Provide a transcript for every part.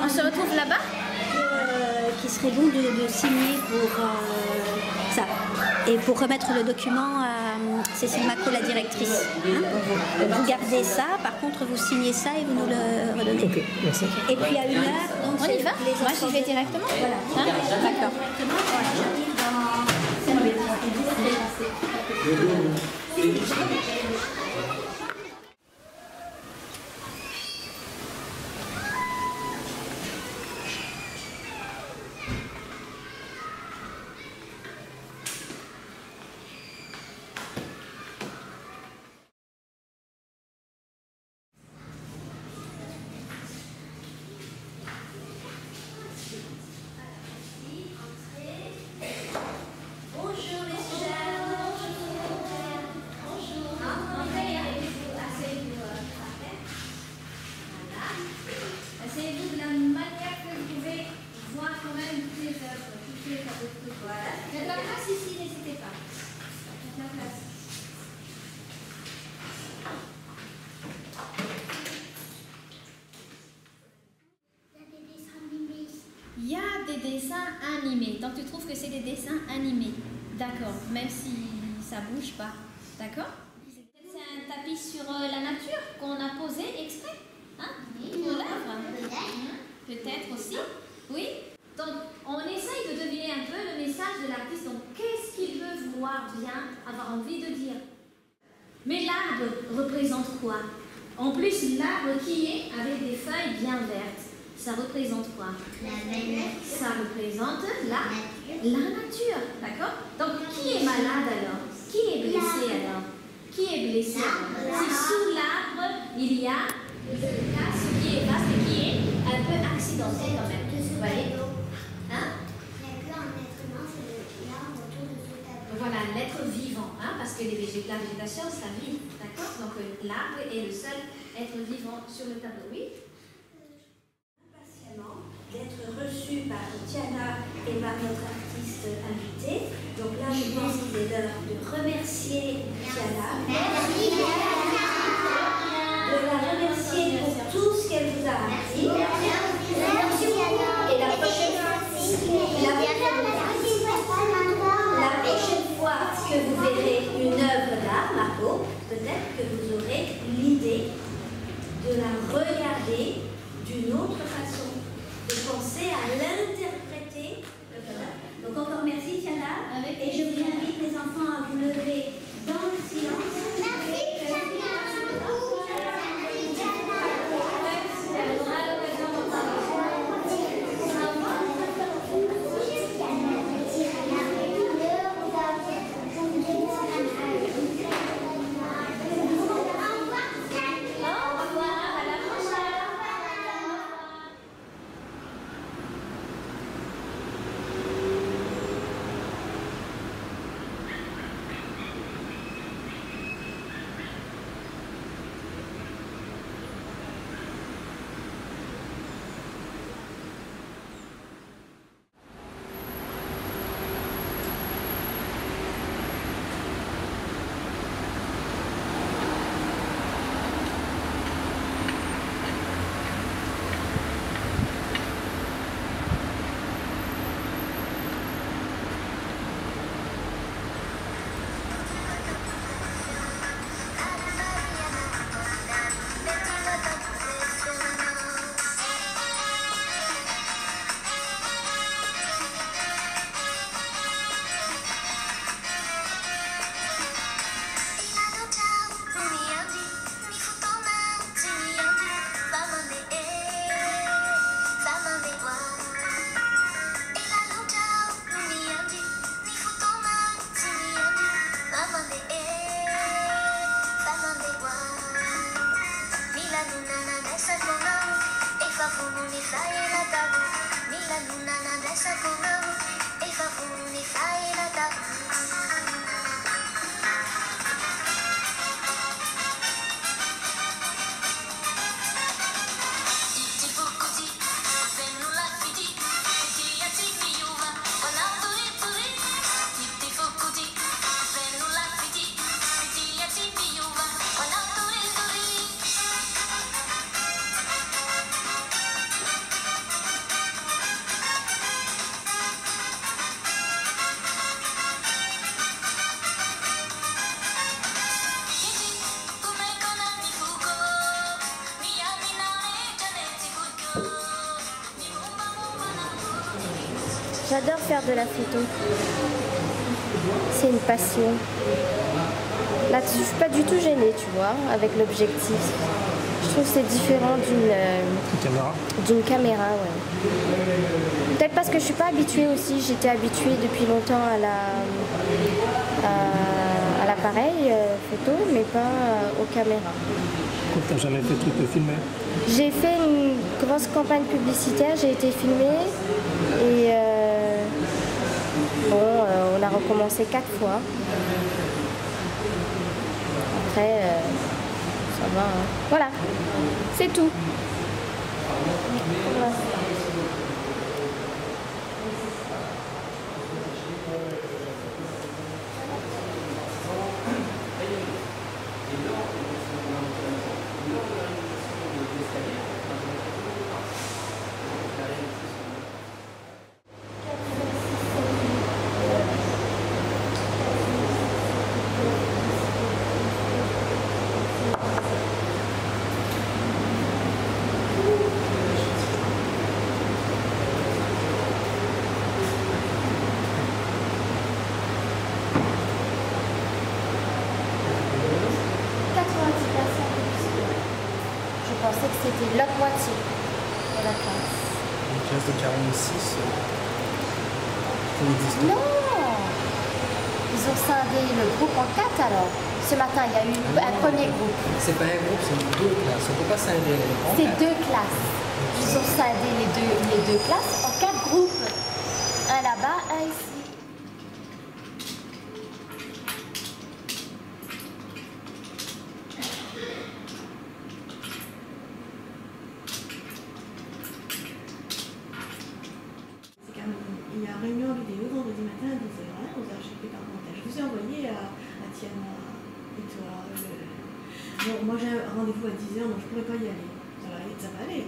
On se retrouve là-bas. Qui serait bon de signer pour ça. Et pour remettre le document à Cécile Macot, la directrice. Hein, vous gardez ça, par contre vous signez ça et vous nous le redonnez. Ok, merci. Et puis à 1h, donc On y va. Moi j'y vais directement. Voilà. Hein, d'accord. Asseyez-vous de la manière que vous pouvez voir quand même toutes les œuvres, toutes les tableaux. Voilà. Il y a de la place ici, n'hésitez pas. Il y a de la place. Il y a des dessins animés. Donc tu trouves que c'est des dessins animés. D'accord, même si ça bouge pas. D'accord? C'est un tapis sur la nature qu'on a posé exprès. Hein? Pour l'œuvre. Peut-être aussi. Oui. Donc on essaye de deviner un peu le message de l'artiste. Donc qu'est-ce qu'il veut voir bien, avoir envie de dire? Mais l'arbre représente quoi? En plus, l'arbre qui est avec des feuilles bien vertes. Ça représente quoi? Ça représente la nature, d'accord? Donc, qui est malade alors? Qui est blessé alors? Qui est blessé alors? Si sous l'arbre, il y a ce qui est vaste et qui est un peu accidenté quand même. Vous voyez? Hein? Voilà, l'être vivant, hein? Parce que la végétation, ça vit, d'accord? Donc, l'arbre est le seul être vivant sur le tableau, oui? D'être reçu par Tiana et par notre artiste invité. Donc là, je pense qu'il est l'heure de remercier Tiana, de la remercier pour tout ce qu'elle vous a appris. Et la prochaine fois que vous verrez une œuvre d'art, Margot, peut-être que vous aurez l'idée de la regarder d'une autre façon. De penser à l'interpréter. Donc encore merci Tiana. Et je vous invite les enfants à vous lever dans le silence. J'adore faire de la photo. C'est une passion. Là-dessus, je suis pas du tout gênée, tu vois, avec l'objectif. Je trouve que c'est différent d'une caméra, ouais. Peut-être parce que je suis pas habituée aussi. J'étais habituée depuis longtemps à l'appareil photo, mais pas aux caméras. T'as jamais fait de truc de filmer? J'ai fait une grosse campagne publicitaire, j'ai été filmée et on a recommencé 4 fois. Après, ça va. Hein. Voilà, c'est tout. Voilà. Je pensais que c'était la moitié de la classe. Une classe de 46 Non! Ils ont scindé le groupe en 4 alors. Ce matin, il y a eu un premier groupe. C'est pas un groupe, c'est 2 classes. On ne peut pas scinder les groupes. C'est 2 classes. Ils ont scindé les deux classes en 4 groupes. Un là-bas, un ici. Il y a réunion vidéo vendredi matin à 10h aux archives parlementaires. Je vous ai envoyé à Tiana et toi. Bon, moi j'ai un rendez-vous à 10h, donc je ne pourrais pas y aller. Ça va aller.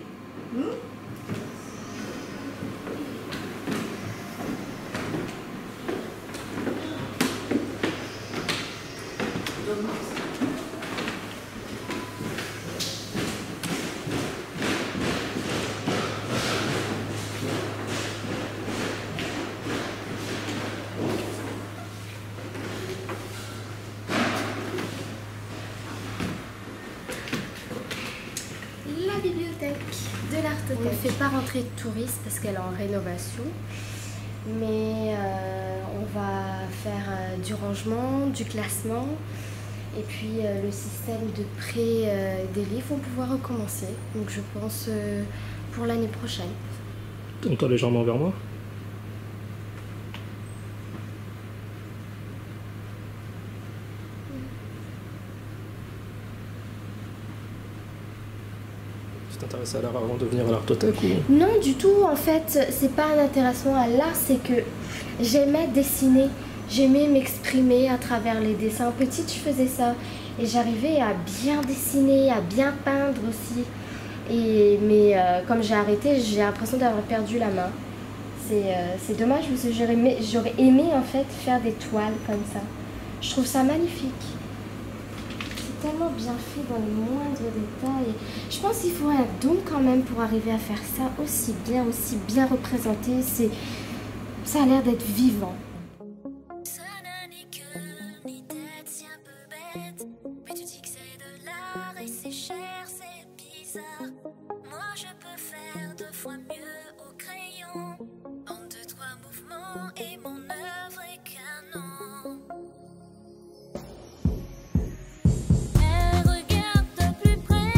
La bibliothèque de l'Artothèque. On ne fait pas rentrer de touristes parce qu'elle est en rénovation. Mais on va faire du rangement, du classement. Et puis le système de prêt des livres vont pouvoir recommencer. Donc je pense pour l'année prochaine. Tourne-toi légèrement vers moi. Tu t'intéresses à l'art avant de venir à l'Artothèque ou... Non, du tout. En fait, c'est pas un intéressement à l'art, c'est que j'aimais dessiner. J'aimais m'exprimer à travers les dessins. Petite, je faisais ça. Et j'arrivais à bien dessiner, à bien peindre aussi. Mais comme j'ai arrêté, j'ai l'impression d'avoir perdu la main. C'est dommage parce que j'aurais aimé en fait faire des toiles comme ça. Je trouve ça magnifique. C'est tellement bien fait dans les moindres détails. Je pense qu'il faut un don quand même pour arriver à faire ça aussi bien représenté. Ça a l'air d'être vivant. Ça n'a ni queue ni tête, c'est un peu bête. Mais tu dis que c'est de l'art et c'est cher, c'est bizarre. Moi je peux faire 2 fois mieux au crayon. En 2-3 mouvements et mon œuvre est canon. Elle regarde de plus près,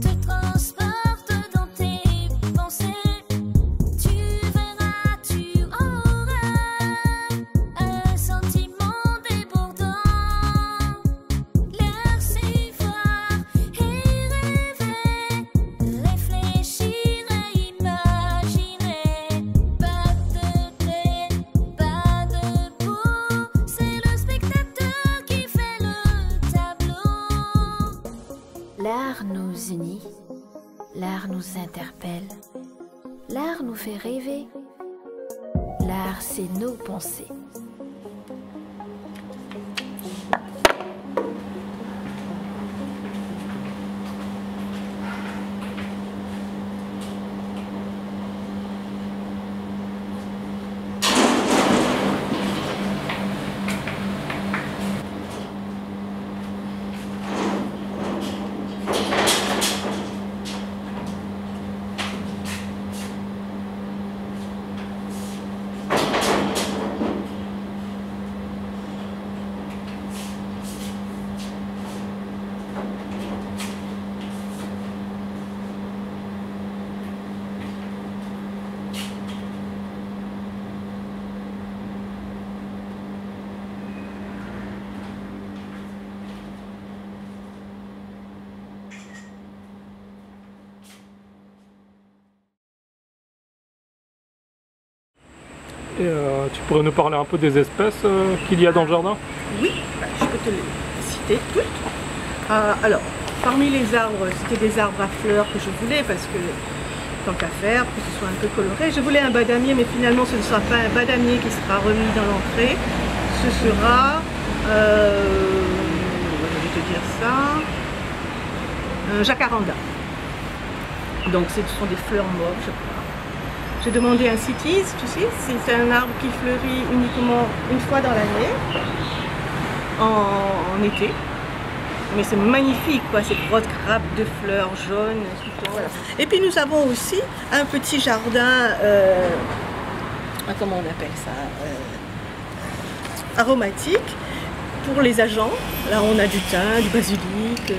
te transporte dans tes pensées. Tu verras, tu auras un sentiment débordant. L'air c'est voir et rêver, réfléchir et imaginer. Pas de clé, pas de peau, c'est le spectateur qui fait le tableau. L'art nous unit, l'art nous interpelle, l'art nous fait rêver, l'art c'est nos pensées. Et tu pourrais nous parler un peu des espèces qu'il y a dans le jardin? Oui, je peux te les citer toutes. Alors, parmi les arbres, c'était des arbres à fleurs que je voulais parce que, tant qu'à faire, que ce soit un peu coloré, je voulais un badamier, mais finalement ce ne sera pas un badamier qui sera remis dans l'entrée, ce sera, je vais te dire ça, un jacaranda. Donc ce sont des fleurs mauves, je crois. J'ai demandé un cities, tu sais, c'est un arbre qui fleurit uniquement une fois dans l'année, en été. Mais c'est magnifique, quoi, ces grosses grappes de fleurs jaunes. Voilà. Et puis nous avons aussi un petit jardin, comment on appelle ça, aromatique pour les agents. Là on a du thym, du basilic.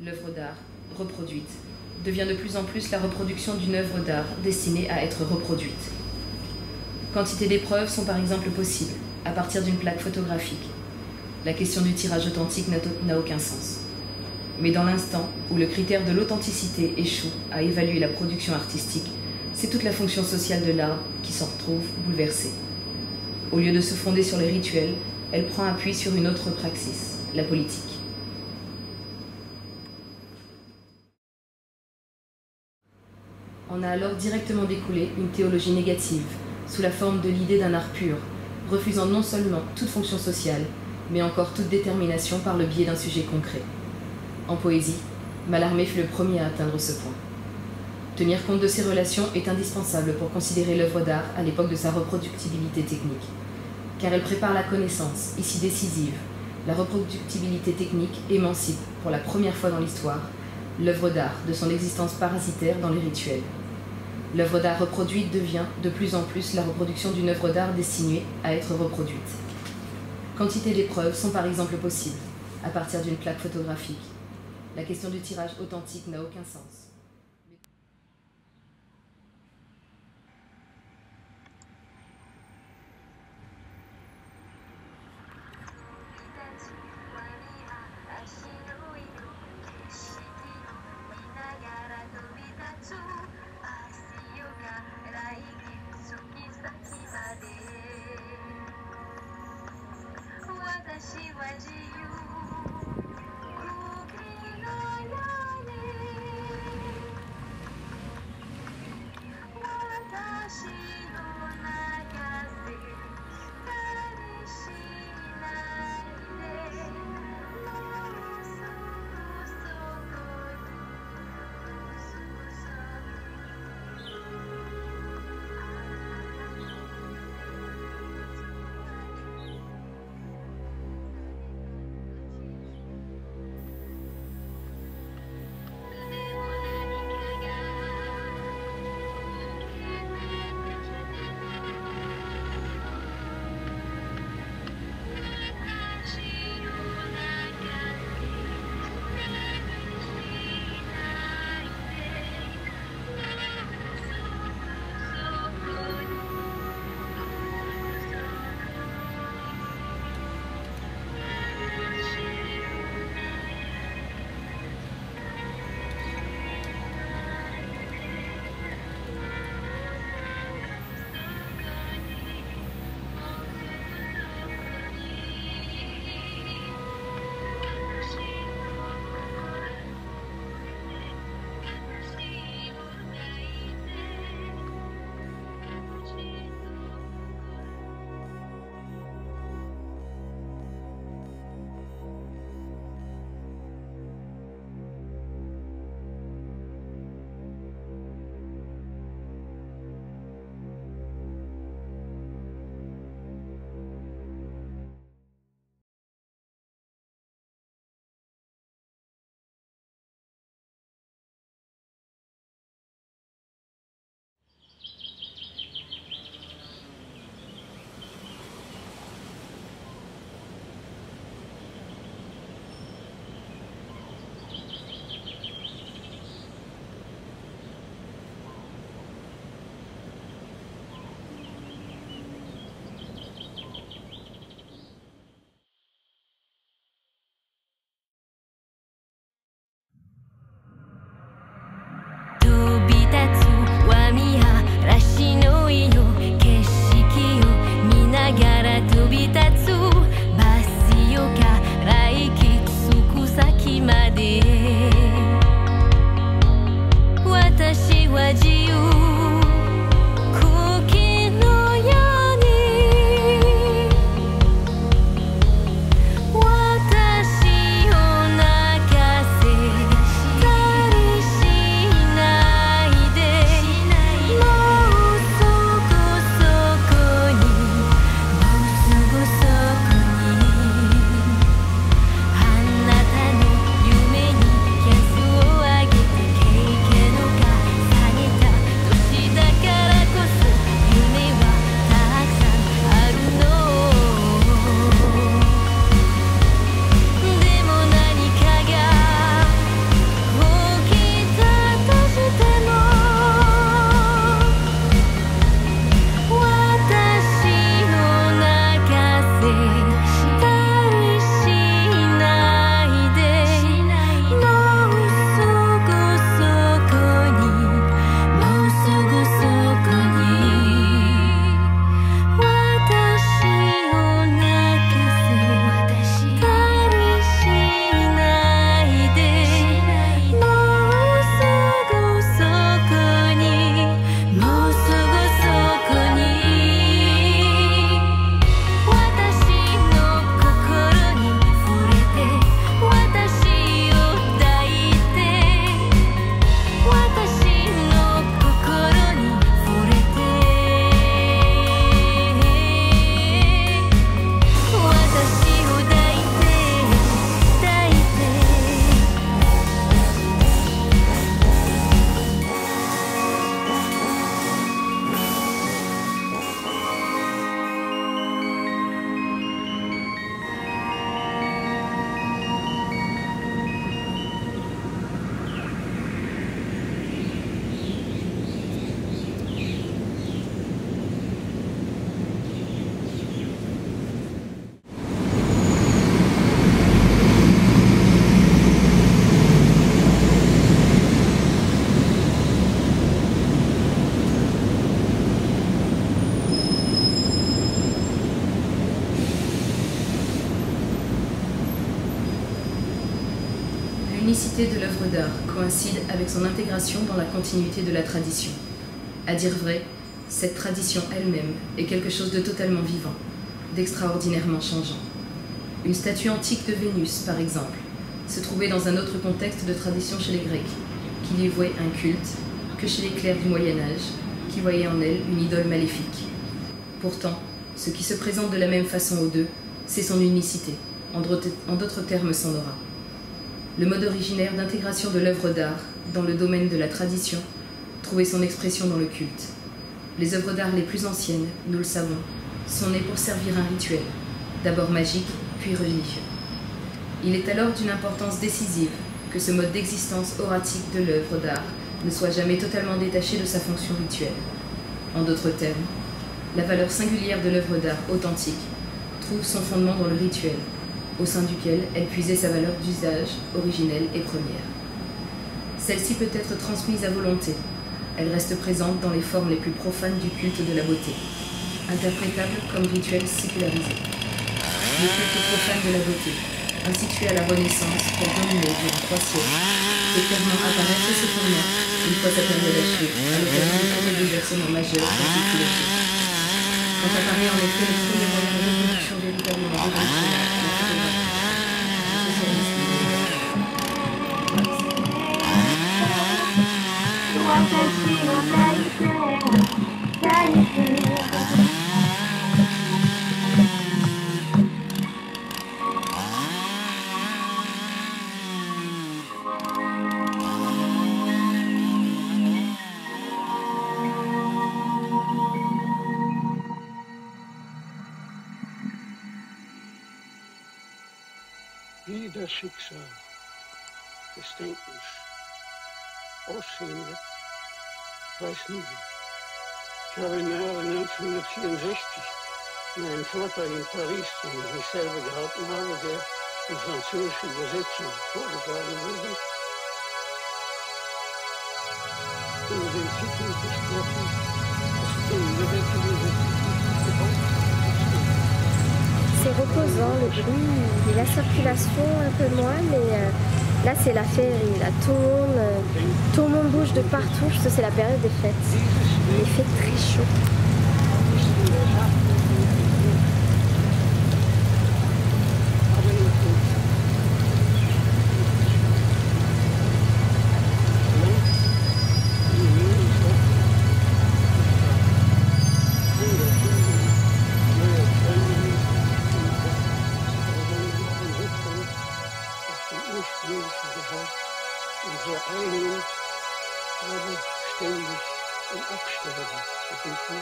L'œuvre d'art, reproduite, devient de plus en plus la reproduction d'une œuvre d'art destinée à être reproduite. Quantité d'épreuves sont par exemple possibles, à partir d'une plaque photographique. La question du tirage authentique n'a aucun sens. Mais dans l'instant où le critère de l'authenticité échoue à évaluer la production artistique, c'est toute la fonction sociale de l'art qui s'en retrouve bouleversée. Au lieu de se fonder sur les rituels, elle prend appui sur une autre praxis, la politique. On a alors directement découlé une théologie négative, sous la forme de l'idée d'un art pur, refusant non seulement toute fonction sociale, mais encore toute détermination par le biais d'un sujet concret. En poésie, Mallarmé fut le premier à atteindre ce point. Tenir compte de ces relations est indispensable pour considérer l'œuvre d'art à l'époque de sa reproductibilité technique, car elle prépare la connaissance, ici décisive. La reproductibilité technique émancipe, pour la première fois dans l'histoire, l'œuvre d'art de son existence parasitaire dans les rituels. L'œuvre d'art reproduite devient de plus en plus la reproduction d'une œuvre d'art destinée à être reproduite. Quantité d'épreuves sont par exemple possibles, à partir d'une plaque photographique. La question du tirage authentique n'a aucun sens. 私の家の景色を見ながら飛び立つバスよから行き着く先まで私は自由L'unicité de l'œuvre d'art coïncide avec son intégration dans la continuité de la tradition. À dire vrai, cette tradition elle-même est quelque chose de totalement vivant, d'extraordinairement changeant. Une statue antique de Vénus, par exemple, se trouvait dans un autre contexte de tradition chez les Grecs, qui lui vouaient un culte, que chez les clercs du Moyen-Âge, qui voyaient en elle une idole maléfique. Pourtant, ce qui se présente de la même façon aux deux, c'est son unicité, en d'autres termes son aura. Le mode originaire d'intégration de l'œuvre d'art dans le domaine de la tradition trouvait son expression dans le culte. Les œuvres d'art les plus anciennes, nous le savons, sont nées pour servir un rituel, d'abord magique, puis religieux. Il est alors d'une importance décisive que ce mode d'existence oratique de l'œuvre d'art ne soit jamais totalement détaché de sa fonction rituelle. En d'autres termes, la valeur singulière de l'œuvre d'art authentique trouve son fondement dans le rituel, au sein duquel elle puisait sa valeur d'usage originelle et première. Celle-ci peut être transmise à volonté. Elle reste présente dans les formes les plus profanes du culte de la beauté, interprétable comme rituel sécularisé. Le culte profane de la beauté, institué à la Renaissance pour dominer durant 3 siècles, peut clairement apparaître ses fondements une fois sa période achevée, à l'occasion de bouleversements majeurs dans toute philosophie. Quand apparaît en effet le premier moyen de reproduction véritablement révolutionnaire de la photographie, Wie das Schicksal des Denkens aussehen wird, weiß nie. Ich habe im Jahre 1964 einen Vortrag in Paris, den ich nicht selber gehalten habe, der in französischer Übersetzung vorgetragen wurde, über den Titel gesprochen, das C'est reposant, le bruit, et la circulation un peu moins, mais là c'est la féerie, là tout le monde bouge de partout, parce que c'est la période des fêtes. Il fait très chaud. Unsere eigenen werden ständig im Absterben gebeten.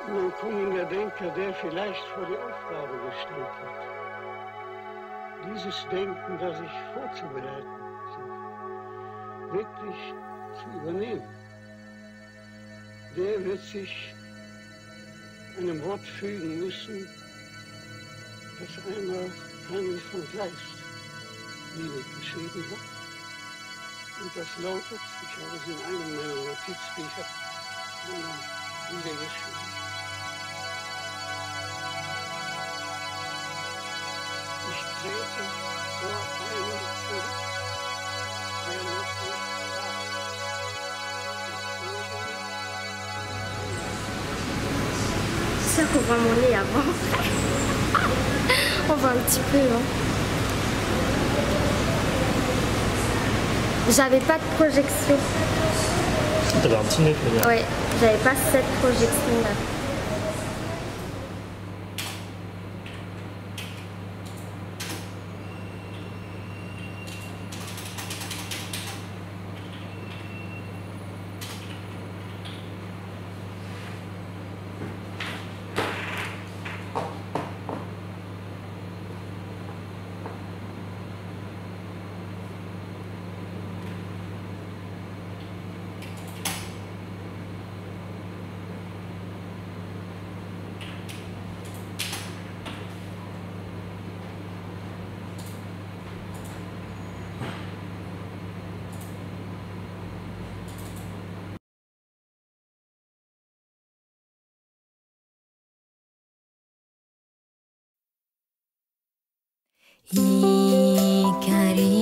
Und dann kommt der Denker, der vielleicht vor die Aufgabe gestellt wird, dieses Denken, das sich vorzubereiten sucht, wirklich zu übernehmen. Der wird sich einem Wort fügen müssen, das einmal Heinrich von Kleist niedergeschrieben hat. Und das lautet, ich habe es in einem meiner Notizbücher niedergeschrieben. Ich trete vor einem zurück, der noch nicht da ist. C'est sûr qu'on voit mon nez avant. On voit un petit peu, hein. J'avais pas de projection. T'avais un petit nez, je veux dire. Ouais, j'avais pas cette projection là. Ikari